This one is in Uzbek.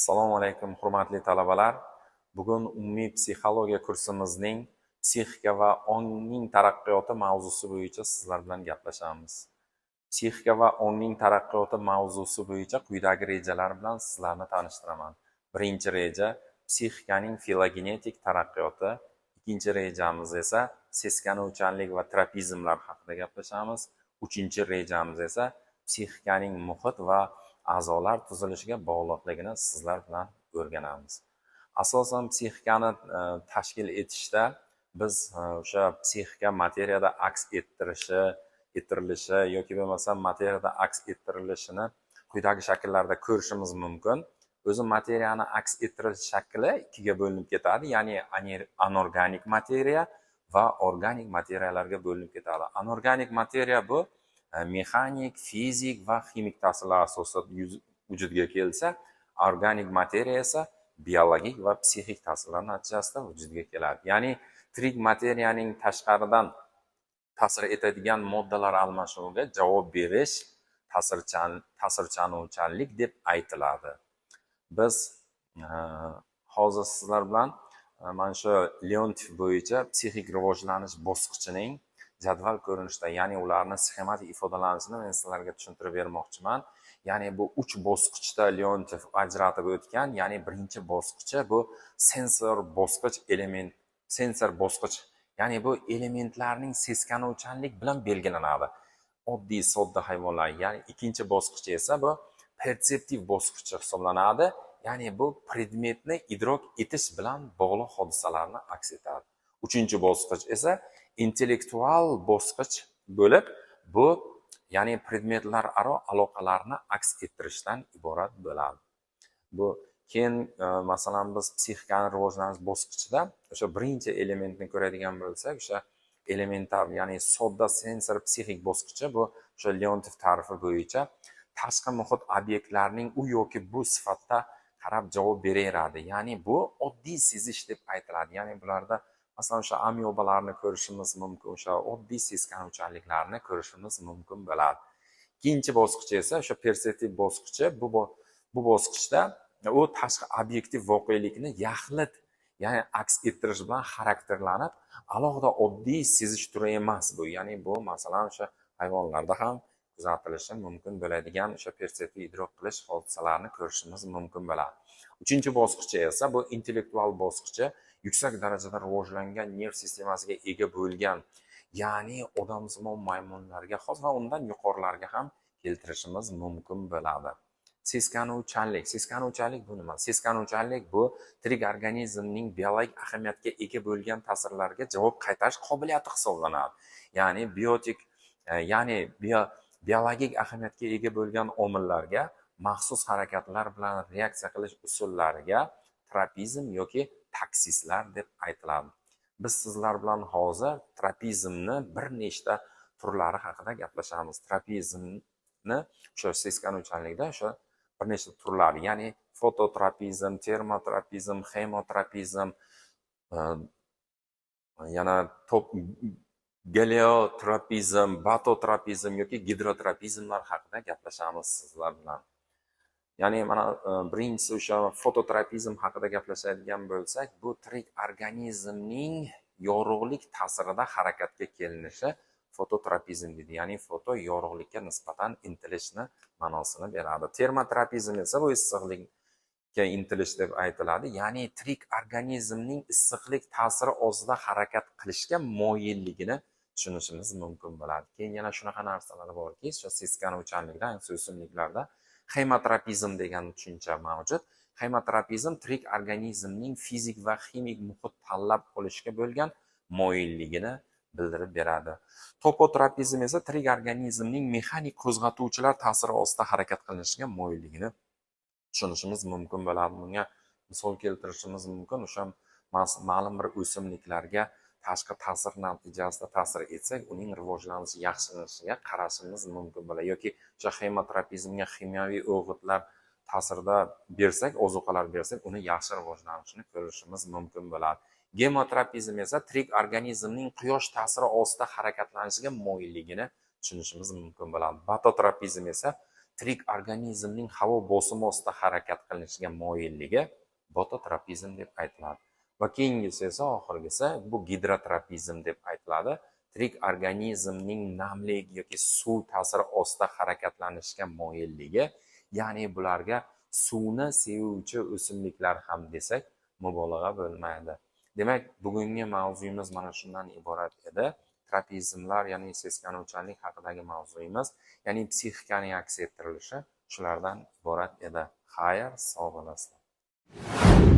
Assalomu alaykum, hurmatli talabalar. Bugun umumiy psixologiya kursimizning psixika va ongning taraqqiyoti mavzusi bo'yicha sizlar bilan gaplashamiz. Psixika va ongning taraqqiyoti mavzusi bo'yicha quyidagi rejalar bilan sizlarni tanishtiraman. Birinchi reja psixikaning filogenetik taraqqiyoti, ikkinchi rejamiz esa seskanuvchanlik va tropizmlar haqida gaplashamiz. Uchinchi rejamiz esa psixikaning muhit va a'zolar tuzilishiga bog'liqligini sizlar bilan o'rganamiz. Asosan psixikani tashkil etishda biz o'sha psixika materiyada aks ettirilishi yoki bo'lmasam materiyada aks ettirilishini quyidagi shakllarda ko'rishimiz mumkin. O'zi materiyani aks ettirish shakli ikkiga bo'linib ketadi, ya'ni anorganik materiya va organik materiyalarga bo'linib ketadi. Anorganik materiya bu mexanik, fizik va ximik ta'sirlar asosida vujudga kelsa, organik materiya esa biologik va psixik ta'sirlar natijasida vujudga keladi. Ya'ni tirik materiyaning tashqaridan ta'sir etadigan moddalar almashinuviga javob berish ta'sirchanuvchanlik deb aytiladi. Biz hozir sizlar bilan mana shu Leontief bo'yicha psixik rivojlanish bosqichining jadval ko'rinishda, ya'ni ularni sxematik ifodalanishini men sizlarga tushuntirib bermoqchiman. Ya'ni bu 3 bosqichda Leontief ajratib o'tgan. Ya'ni birinchi bosqichi bu sensor bosqich. Ya'ni bu elementlarning seskanuvchanlik bilan belgilanadi. Oddiy sodda hayvonlar. Ya'ni ikkinchi bosqich esa bu perseptiv bosqich hisoblanadi. Ya'ni bu predmetni idrok etish bilan bog'liq hodisalarni aks etadi. Uchinchi bosqich esa intellektual bosqich bo'lib, bu ya'ni predmetlar aro aloqalarni aks ettirishdan iborat bo'ladi. Bu keyin masalan biz psixikani rivojlanish bosqichida o'sha birinchi elementni ko'radigan bo'lsak, o'sha elementar, ya'ni sodda sensor psixik bosqichi bu o'sha Leontief ta'rifi bo'yicha tashqi muhit obyektlarning u yoki bu sifatda qarab javob beraveradi. Ya'ni bu oddiy sezish deb aytiladi. Ya'ni bularda masalan o'sha amyobalarni ko'rishimiz mumkin, o'sha oddiy seskanuvchanliklarni ko'rishimiz mumkin bo'ladi. Ikkinchi bosqich esa o'sha perseptiv bosqichi. Bu bosqichda u tashqi obyektiv voqelikni yaxlit, ya'ni aks ettirish bilan xarakterlanib, alohida oddiy sezish turi emas bu. Ya'ni bu masalan o'sha hayvonlarda ham kuzatilishi mumkin bo'ladigan o'sha perseptiv idrok qilish hodisalarini ko'rishimiz mumkin bo'ladi. Uchinchi bosqichi esa bu intellektual bosqichi, yuksak darajada rivojlangan nerv sistemasiga ega bo'lgan, ya'ni odamsimon maymunlarga xos va undan yuqorilarga ham keltirishimiz mumkin bo'ladi. Seskanuvchanlik bu nima? Seskanuvchanlik bu tirik organizmning biologik ahamiyatga ega bo'lgan ta'sirlarga javob qaytarish qobiliyati hisoblanadi. Ya'ni biologik ahamiyatga ega bo'lgan omillarga maxsus harakatlar bilan reaksiya qilish usullariga tropizm yoki taksislar deb aytiladi. Biz sizlar bilan hozir tropizmni bir nechta turlari haqida gaplashamiz. Tropizmni o'sha seskanuvchanlikda o'sha bir nechta turlari, ya'ni fototropizm, termotropizm, hemotropizm, yana geliotropizm, batotropizm yoki gidrotropizmlar haqida gaplashamiz sizlar bilan. Ya'ni mana birinchisi o'sha fototropizm haqida gaplashadigan bo'lsak, bu tirik organizmning yorug'lik ta'sirida harakatga kelinishi fototropizm deydi. Ya'ni foto yorug'likka nisbatan intilishni ma'nosini beradi. Termotropizm esa bu issiqlikka intilish deb aytiladi. Ya'ni tirik organizmning issiqlik ta'siri ostida harakat qilishga moyilligini tushunishimiz mumkin bo'ladi. Keyin yana shunaqa narsalar borki, o'sha seskanuvchanlikda, o'simliklarda hemotropizm degan tushuncha mavjud. Hemotropizm tirik organizmning fizik va ximik muhit tanlab olishga bo'lgan moyilligini bildirib beradi. Topotropizm esa tirik organizmning mexanik qo'zg'atuvchilar ta'siri ostida harakat qilinishiga moyilligini tushunishimiz mumkin bo'ladi. Bunga misol keltirishimiz mumkin. O'sha ma'lum bir o'simliklarga tashqi ta'sir natijasida ta'sir etsak, uning rivojlanishi, yaxshilanishiga qarashimiz mumkin bo'ladi. Yoki o'sha hemotropizmga kimyoviy o'g'itlar ta'sirida bersak, ozuqalar bersak, uni yaxshi rivojlanishini ko'rishimiz mumkin bo'ladi. Gemotropizm esa tirik organizmning quyosh ta'siri ostida harakatlanishiga moyilligini tushunishimiz mumkin bo'ladi. Batotropizm esa tirik organizmning havo bosimi ostida harakat qilishiga moyilligi bototropizm deb aytiladi. Va keyingisi esa, oxirgisi bu gidrotropizm deb aytiladi. Tirik organizmning namlik yoki suv ta'siri ostida harakatlanishga moyilligi, ya'ni bularga suvni sevuvchi o'simliklar ham desak mubolag'a bo'lmaydi. Demak, bugungi mavzuyimiz mana shundan iborat edi. Tropizmlar, ya'ni seskanuvchanlik haqidagi mavzuyimiz, ya'ni psixikaning aks ettirilishi shulardan iborat edi. Xayr, sog' bo'lasizlar.